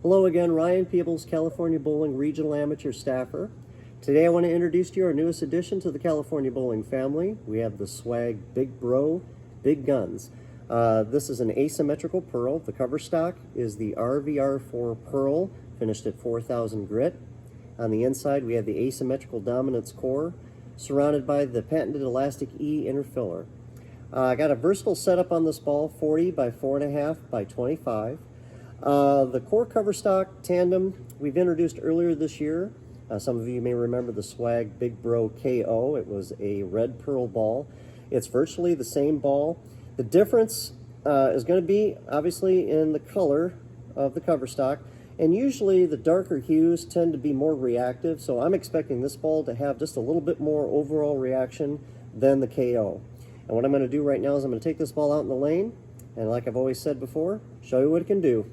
Hello again, Ryan Peebles, California Bowling Regional Amateur Staffer. Today I want to introduce to you our newest addition to the California Bowling family. We have the Swag Big Bro Big Guns. This is an asymmetrical pearl. The cover stock is the RVR4 pearl, finished at 4,000 grit. On the inside we have the asymmetrical dominance core, surrounded by the patented elastic E inner filler. I got a versatile setup on this ball, 40 by 4.5 by 25. The core cover stock tandem we've introduced earlier this year. Some of you may remember the Swag Big Bro KO. It was a red pearl ball. It's virtually the same ball. The difference is going to be obviously in the color of the cover stock, and usually the darker hues tend to be more reactive, so I'm expecting this ball to have just a little bit more overall reaction than the KO. And what I'm going to do right now is I'm going to take this ball out in the lane, and like I've always said before, show you what it can do.